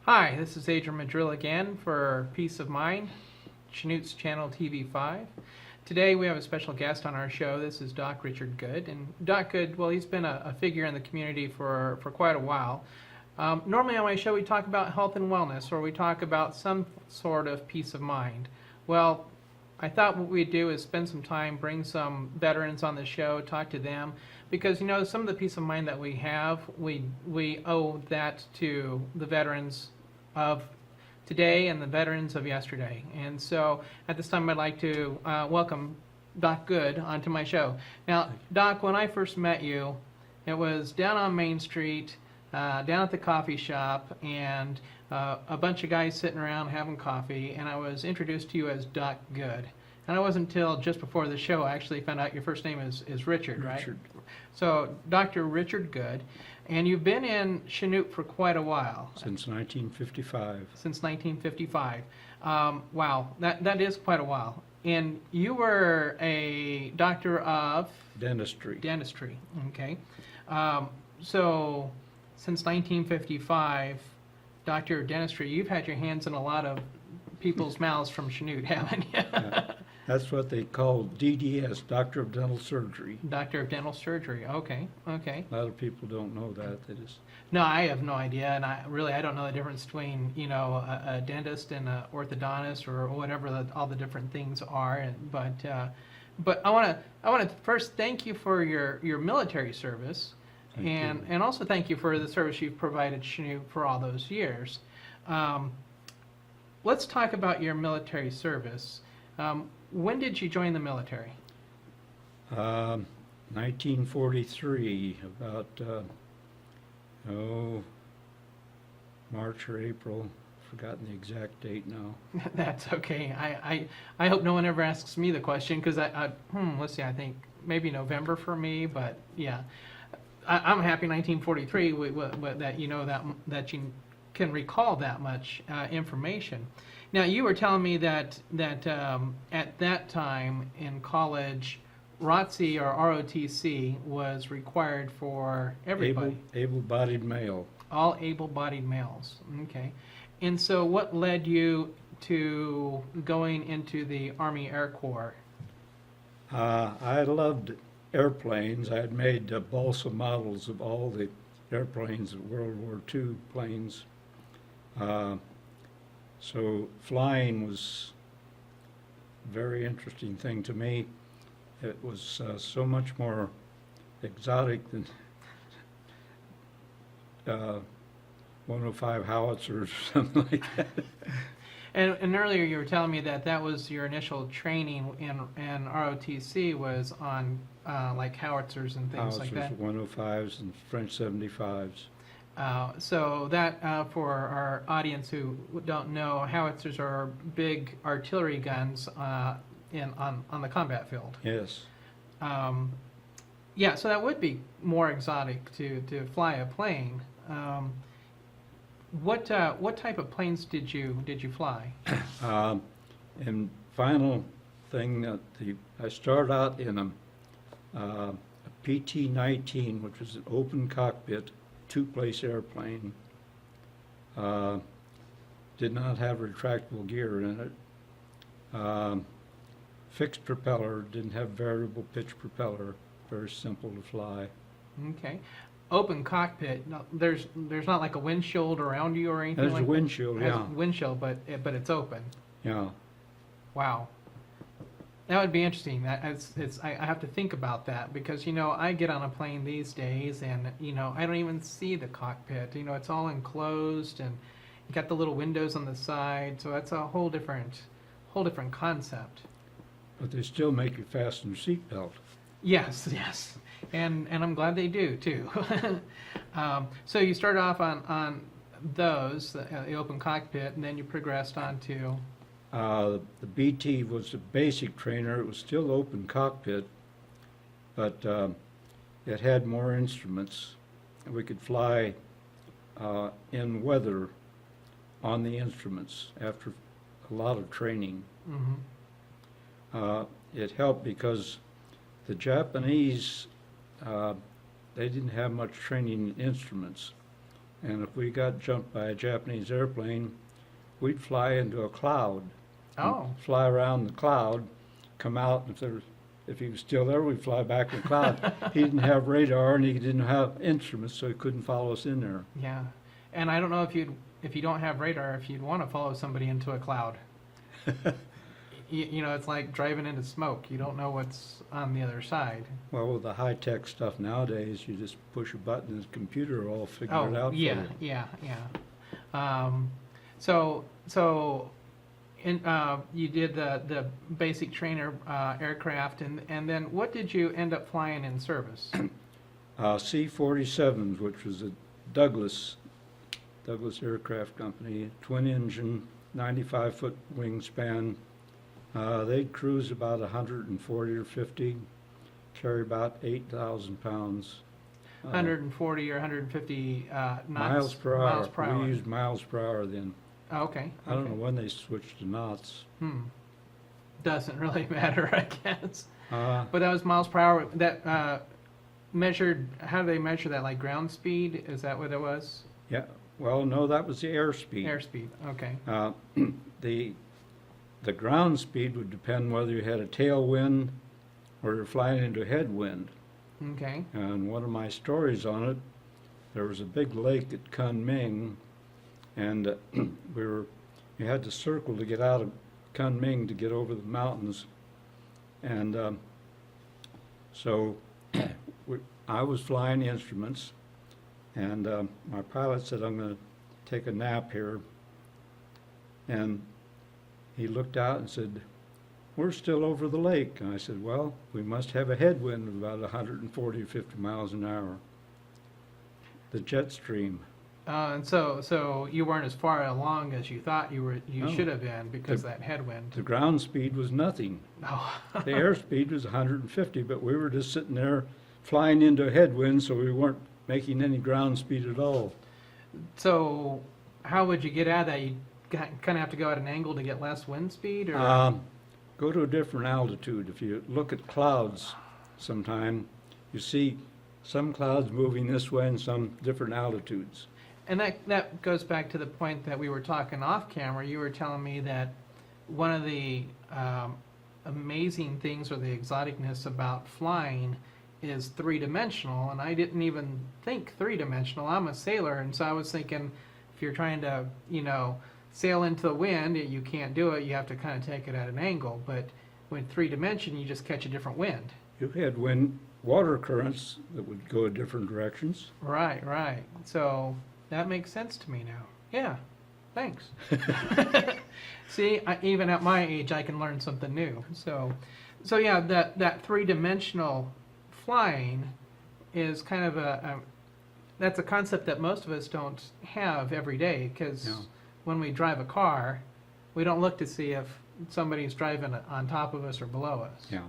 Hi, this is Adrian Madril again for Peace of Mind, Chanute's channel TV5. Today we have a special guest on our show. This is Doc Richard Good. And Doc Good, well, he's been a figure in the community for quite a while. Normally on my show we talk about health and wellness, or we talk about some sort of peace of mind. Well, I thought what we'd do is spend some time, bring some veterans on the show, talk to them, because you know some of the peace of mind that we have, we owe that to the veterans of today and the veterans of yesterday. And so at this time I'd like to welcome Doc Good onto my show. Now, Doc, when I first met you, it was down on Main Street, down at the coffee shop, and a bunch of guys sitting around having coffee, and I was introduced to you as Doc Good. And it wasn't until just before the show I actually found out your first name is Richard, right? Richard. So, Dr. Richard Good, and you've been in Chanute for quite a while. Since 1955. Since 1955. Wow, that is quite a while. And you were a doctor of? Dentistry. Dentistry, okay. So, since 1955, Doctor of Dentistry, you've had your hands in a lot of people's mouths from Chanute, haven't you? Yeah. That's what they call DDS, Doctor of Dental Surgery. Doctor of Dental Surgery, okay, okay. A lot of people don't know that. They just, No, I have no idea, and I don't know the difference between, you know, a dentist and an orthodontist or whatever all the different things are. But I want to first thank you for your military service, Thank you. and also thank you for the service you've provided Chanute for all those years. Let's talk about your military service. When did you join the military? 1943, about, March or April. Forgotten the exact date now. That's okay. I hope no one ever asks me the question, because let's see, I think maybe November for me, but yeah. I'm happy 1943 that you know that you can recall that much information. Now, you were telling me that at that time in college, ROTC or ROTC was required for everybody. Able-bodied male. All able-bodied males. Okay. And so what led you to going into the Army Air Corps? I loved airplanes. I had made balsa models of all the airplanes, of World War II planes. So flying was a very interesting thing to me. It was so much more exotic than 105 howitzers or something like that. And earlier you were telling me that was your initial training in ROTC was on like howitzers and things like that. Howitzers, 105s, and French 75s. So that, for our audience who don't know, howitzers are big artillery guns on the combat field. Yes. Yeah, so that would be more exotic to fly a plane. What type of planes did you fly? And final thing, I started out in a PT-19, which was an open cockpit, two-place airplane. Did not have retractable gear in it. Fixed propeller, didn't have variable pitch propeller, very simple to fly. Okay. Open cockpit. No, there's not like a windshield around you or anything There's like a windshield, that? It has yeah. a windshield, but it's open. Yeah. Wow. That would be interesting. I have to think about that, because, you know, I get on a plane these days and, you know, I don't even see the cockpit. You know, it's all enclosed and you got the little windows on the side, so that's a whole different concept. But they still make you fasten your seatbelt. Yes, yes. And I'm glad they do too. So you started off on those, the open cockpit, and then you progressed on to The BT was a basic trainer. It was still open cockpit, but it had more instruments. We could fly in weather on the instruments after a lot of training. Mm-hmm. It helped because the Japanese, they didn't have much training in instruments. and if we got jumped by a Japanese airplane, we'd fly into a cloud. Oh, Fly around the cloud, come out, and if he was still there, we'd fly back in the cloud. He didn't have radar and he didn't have instruments, so he couldn't follow us in there. yeah. And I don't know if you don't have radar, if you'd want to follow somebody into a cloud. You know, it's like driving into smoke. You don't know what's on the other side. Well, with the high-tech stuff nowadays, you just push a button and the computer will all figure it out yeah, for you. yeah. So you did the basic trainer aircraft, and then what did you end up flying in service? C-47s, which was a Douglas Aircraft Company, twin-engine, 95-foot wingspan. They'd cruise about 140 or 50, carry about 8,000 pounds. 140 or 150 knots? Miles per hour. Miles per hour. We used miles per hour then. Oh, okay. I don't know when they switched to knots. Doesn't really matter, I guess. Uh, But that was miles per hour. That measured. How do they measure that? Like ground speed? Is that what it was? yeah, well, no, that was the airspeed. Airspeed. Okay. The ground speed would depend whether you had a tailwind or you're flying into a headwind. Okay. And one of my stories on it, there was a big lake at Kunming, and you had to circle to get out of Kunming to get over the mountains. And so I was flying instruments, and my pilot said, "I'm going to take a nap here." And he looked out and said, "We're still over the lake." And I said, "Well, we must have a headwind of about 140 or 50 miles an hour. The jet stream." And so you weren't as far along as you thought you No. should have been because that headwind. The ground speed was nothing. Oh. The airspeed was 150, but we were just sitting there flying into a headwind, so we weren't making any ground speed at all. So how would you get out of that? You kind of have to go at an angle to get less wind speed, or Go to a different altitude. If you look at clouds sometime, you see some clouds moving this way and some different altitudes. and that goes back to the point that we were talking off camera. You were telling me that one of the amazing things or the exoticness about flying is three-dimensional, and I didn't even think three-dimensional. I'm a sailor, and so I was thinking if you're trying to, sail into the wind, you can't do it. You have to kind of take it at an angle. But with three-dimension, you just catch a different wind. You had water currents that would go in different directions. Right. So that makes sense to me now. Yeah, thanks. See, even at my age, I can learn something new. So yeah, that three-dimensional flying is kind of that's a concept that most of us don't have every day, because Yeah. when we drive a car, we don't look to see if somebody's driving on top of us or below us. Yeah.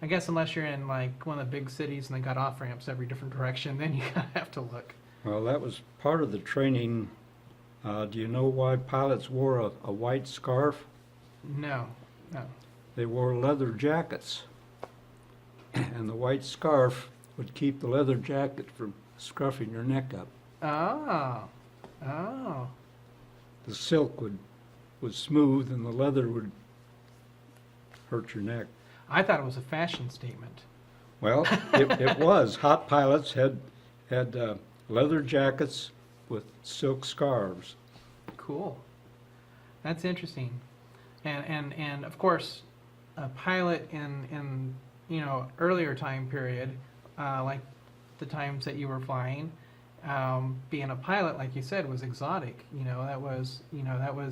I guess unless you're in like one of the big cities and they got off ramps every different direction, then you kind of have to look. Well, that was part of the training. Do you know why pilots wore a white scarf? No. They wore leather jackets. And the white scarf would keep the leather jacket from scruffing your neck up. Oh. The silk was smooth and the leather would hurt your neck. I thought it was a fashion statement. Well, it was. Hot pilots had leather jackets with silk scarves. Cool. That's interesting. And of course, a pilot in earlier time period, like the times that you were flying, being a pilot, like you said, was exotic. That was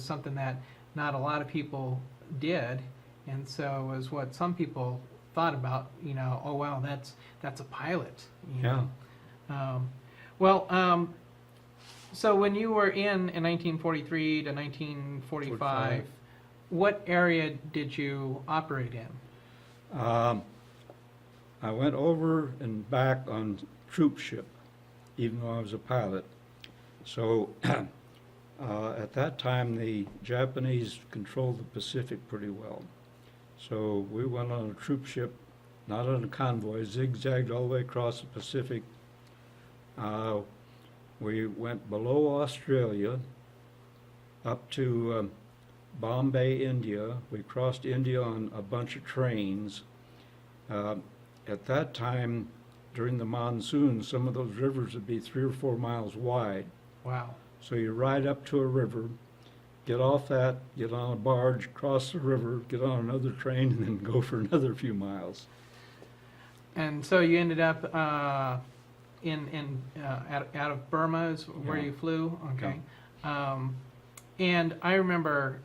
something that not a lot of people did, and so it was what some people thought about. Oh wow, that's a pilot. Yeah. So when you were in 1943 to 1945, what area did you operate in? I went over and back on Troopship, even though I was a pilot. So at that time, the Japanese controlled the Pacific pretty well. So we went on a Troopship, not on a convoy, zigzagged all the way across the Pacific. We went below Australia up to Bombay, India. We crossed India on a bunch of trains. At that time, during the monsoon, some of those rivers would be 3 or 4 miles wide. Wow. So you ride up to a river, get off that, get on a barge, cross the river, get on another train, and then go for another few miles. And so you ended up out of Burma is where Yeah. you flew? Okay. And I remember,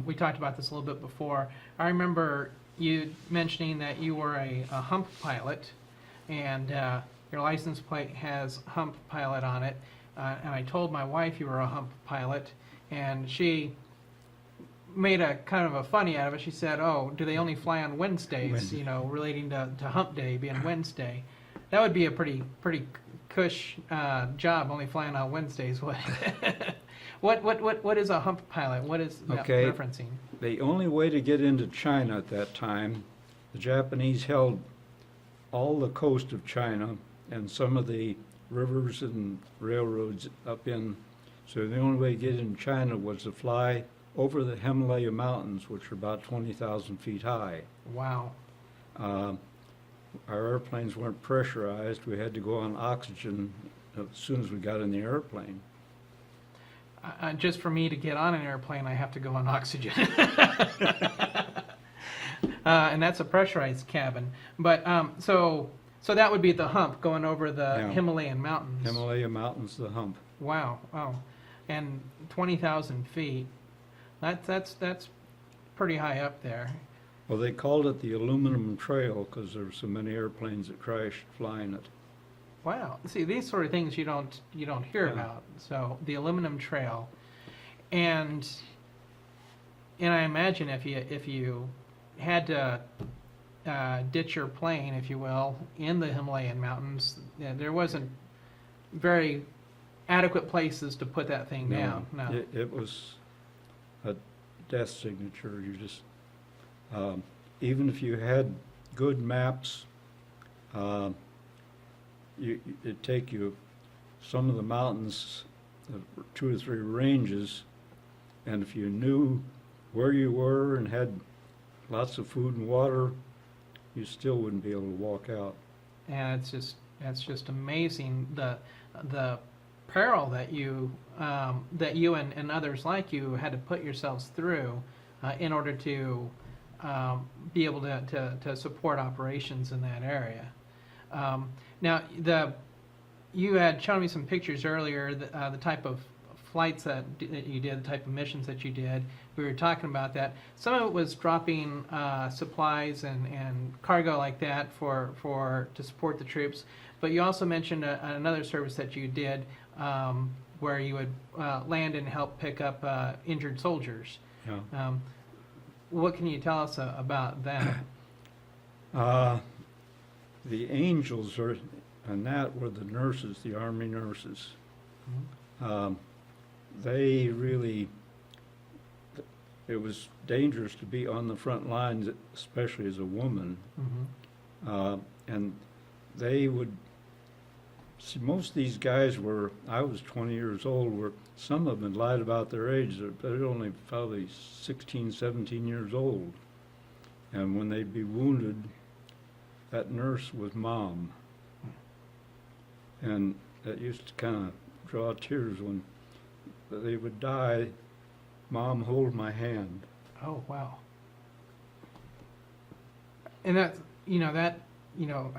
we talked about this a little bit before, I remember you mentioning that you were a Hump Pilot, and your license plate has Hump Pilot on it. And I told my wife you were a Hump Pilot, and she made a kind of a funny out of it. She said, "Oh, do they only fly on Wednesdays?" You know, relating to Hump Day being Wednesday. That would be a pretty cush job, only flying on Wednesdays. What is a Hump Pilot? What is that Okay. referencing? The only way to get into China at that time, the Japanese held all the coast of China and some of the rivers and railroads up in, so the only way to get in China was to fly over the Himalaya Mountains, which are about 20,000 feet high. Wow. Our airplanes weren't pressurized. We had to go on oxygen as soon as we got in the airplane. Just for me to get on an airplane, I have to go on oxygen. And that's a pressurized cabin. But so that would be the hump going over the Yeah. Himalayan mountains. Himalaya Mountains, the hump. Wow. And 20,000 feet. That's pretty high up there. Well, they called it the aluminum trail because there were so many airplanes that crashed flying it. Wow. See, these sort of things you don't hear Yeah. about. So the aluminum trail, and I imagine if you had to ditch your plane, if you will, in the Himalayan mountains, there wasn't very adequate places to put that thing down. No. It was a death signature. You just, even if you had good maps, it'd take you some of the mountains, 2 or 3 ranges, and if you knew where you were and had lots of food and water, you still wouldn't be able to walk out. And that's just amazing the peril that you and others like you had to put yourselves through in order to be able to support operations in that area. Now you had shown me some pictures earlier, the type of flights that you did, the type of missions that you did. We were talking about that. Some of it was dropping supplies and cargo like that to support the troops. But you also mentioned another service that you did where you would land and help pick up injured soldiers. Yeah. What can you tell us about that? The angels and that were the nurses, the Army nurses. They really, it was dangerous to be on the front lines, especially as a woman. Mm-hmm. And they would, see, most of these guys were, I was 20 years old, some of them had lied about their age. They're only probably 16, 17 years old. And when they'd be wounded, that nurse was Mom. And that used to kind of draw tears when they would die. Mom, hold my hand. Oh, wow. And I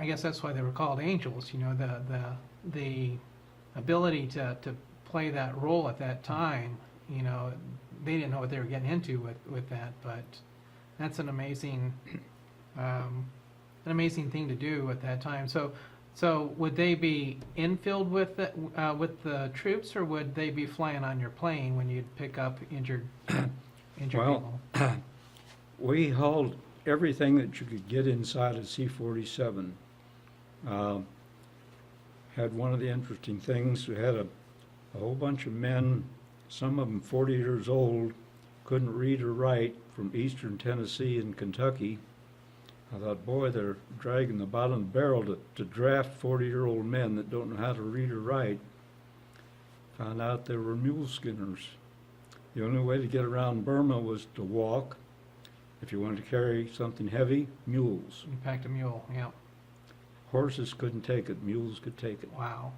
guess that's why they were called angels, the ability to play that role at that time, they didn't know what they were getting into with that, but that's an amazing thing to do at that time. So would they be infield with the troops, or would they be flying on your plane when you'd pick up injured people? We hauled everything that you could get inside a C-47. Had one of the interesting things, we had a whole bunch of men, some of them 40 years old, couldn't read or write, from eastern Tennessee and Kentucky. I thought, boy, they're dragging the bottom of the barrel to draft 40-year-old men that don't know how to read or write. found out they were mule skinners. The only way to get around Burma was to walk. If you wanted to carry something heavy, mules. You packed a mule, yeah. Horses couldn't take it, mules could take it. Wow.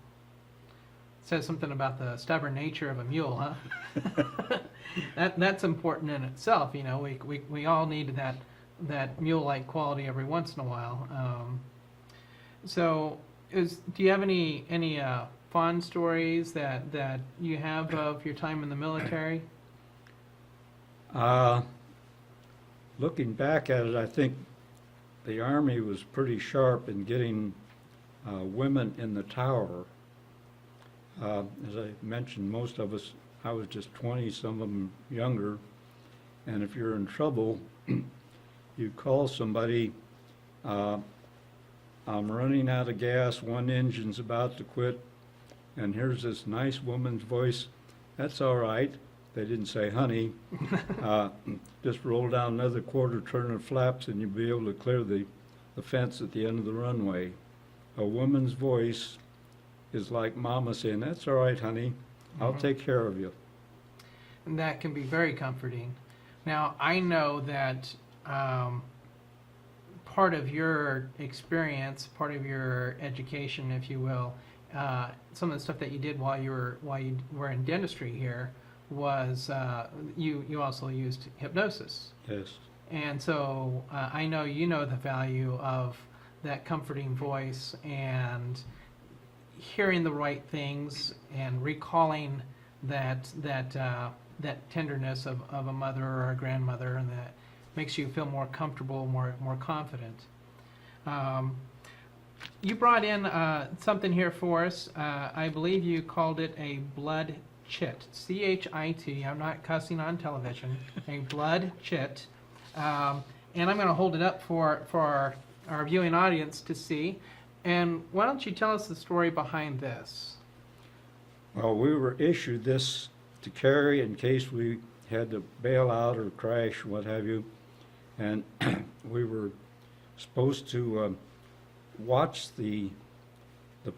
Says something about the stubborn nature of a mule, huh? That's important in itself, you know. We all need that mule-like quality every once in a while. So, do you have any fond stories that you have of your time in the military? Looking back at it, I think the Army was pretty sharp in getting women in the tower. As I mentioned, most of us, I was just 20, some of them younger, and if you're in trouble, you call somebody, I'm running out of gas, one engine's about to quit, and here's this nice woman's voice, that's all right. They didn't say honey. Just roll down another quarter turn of flaps and you'll be able to clear the fence at the end of the runway. A woman's voice is like mama saying, that's all right, honey. I'll take care of you. And that can be very comforting. Now, I know that part of your experience, part of your education, if you will, some of the stuff that you did while you were in dentistry here was you also used hypnosis. Yes. And so I know you know the value of that comforting voice and hearing the right things and recalling that tenderness of a mother or a grandmother, and that makes you feel more comfortable, more confident. You brought in something here for us. I believe you called it a blood chit, C-H-I-T. I'm not cussing on television. A blood chit, and I'm going to hold it up for our viewing audience to see. And why don't you tell us the story behind this? Well, we were issued this to carry in case we had to bail out or crash, what have you, and we were supposed to watch the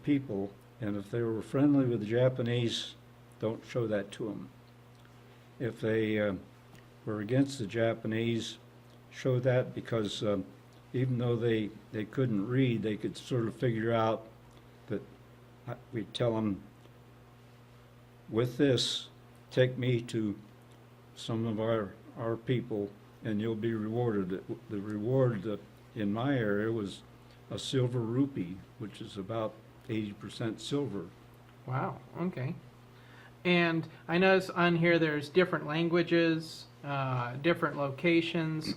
people, and if they were friendly with the Japanese, don't show that to them. If they were against the Japanese, show that, because even though they couldn't read, they could sort of figure out that we'd tell them, with this, take me to some of our people and you'll be rewarded. The reward in my area was a silver rupee, which is about 80% silver. Wow, okay. And I notice on here there's different languages, different locations.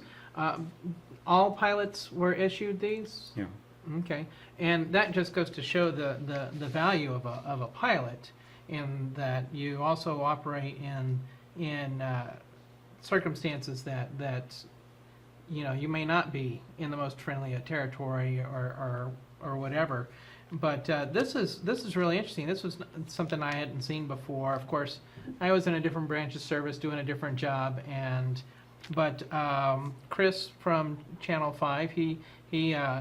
All pilots were issued these? Yeah. Okay. And that just goes to show the value of a pilot, in that you also operate in circumstances that you may not be in the most friendly territory or whatever. But this is really interesting. This was something I hadn't seen before. Of course, I was in a different branch of service doing a different job, but Chris from Channel 5, he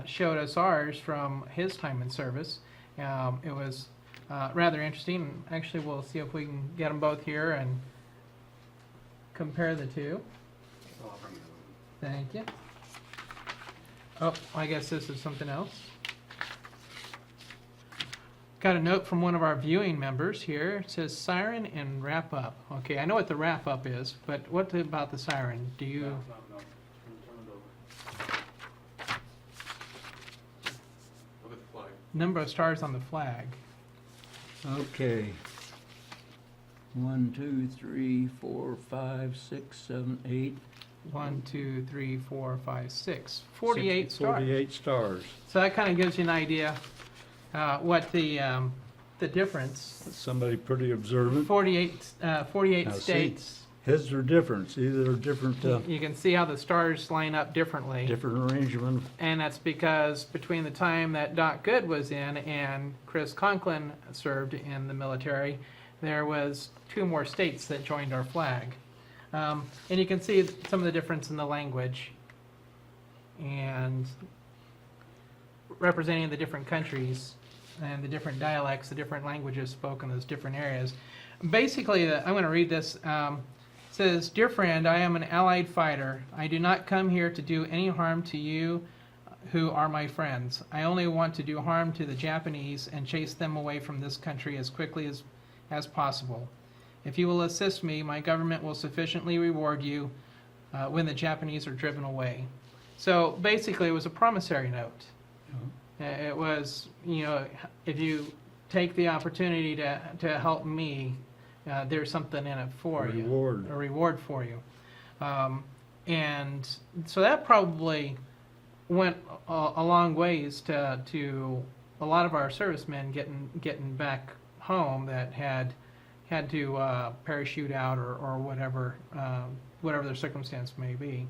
showed us ours from his time in service. It was rather interesting. Actually, we'll see if we can get them both here and compare the two. Thank you. Oh, I guess this is something else. Got a note from one of our viewing members here. It says siren and wrap up. Okay, I know what the wrap up is, but what about the siren? Do you? No. Look at the flag. Number of stars on the flag. Okay. 1, 2, 3, 4, 5, 6, 7, 8. 1, 2, 3, 4, 5, 6. 48 stars. 48 stars. So that kind of gives you an idea what the difference. Somebody pretty observant. 48 Now, states. His are different. Either different You can see how the stars line up differently. different arrangement. And that's because between the time that Doc Good was in and Chris Conklin served in the military, there was 2 more states that joined our flag. And you can see some of the difference in the language and representing the different countries and the different dialects, the different languages spoken in those different areas. basically, I'm going to read this. It says, "Dear friend, I am an allied fighter. I do not come here to do any harm to you who are my friends. I only want to do harm to the Japanese and chase them away from this country as quickly as possible. If you will assist me, my government will sufficiently reward you when the Japanese are driven away." So basically, it was a promissory note. It was, if you take the opportunity to help me, there's something in it for you. A reward for you. And so that probably went a long ways to a lot of our servicemen getting back home that had to parachute out or whatever their circumstance may be.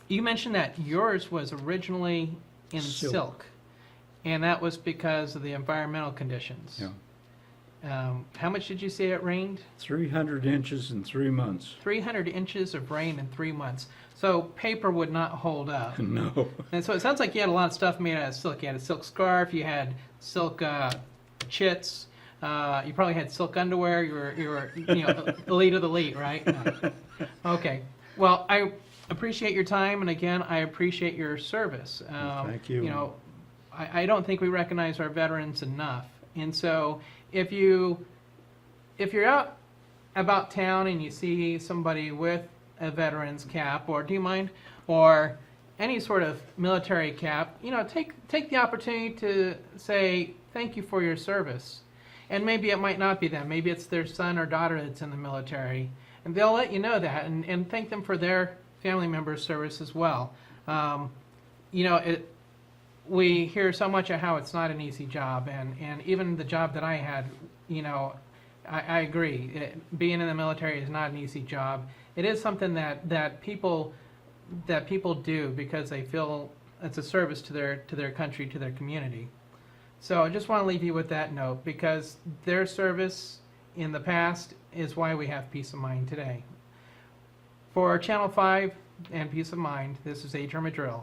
You mentioned that yours was originally in silk, and that was because of the environmental conditions. Yeah. How much did you say it rained? 300 inches in 3 months. 300 inches of rain in 3 months. So paper would not hold up. No. And so it sounds like you had a lot of stuff made out of silk. You had a silk scarf, you had silk chits, you probably had silk underwear. You were elite of the elite, right? No. Okay. Well, I appreciate your time, and again, I appreciate your service. Thank you. I don't think we recognize our veterans enough. And so if you're out about town and you see somebody with a veteran's cap, or do you mind, or any sort of military cap, take the opportunity to say thank you for your service. And maybe it might not be them. Maybe it's their son or daughter that's in the military, and they'll let you know that, and thank them for their family member's service as well. We hear so much of how it's not an easy job, and even the job that I had, I agree. Being in the military is not an easy job. It is something that people do because they feel it's a service to their country, to their community. So I just want to leave you with that note, because their service in the past is why we have peace of mind today. For Channel 5 and Peace of Mind, this is Adrian Madril.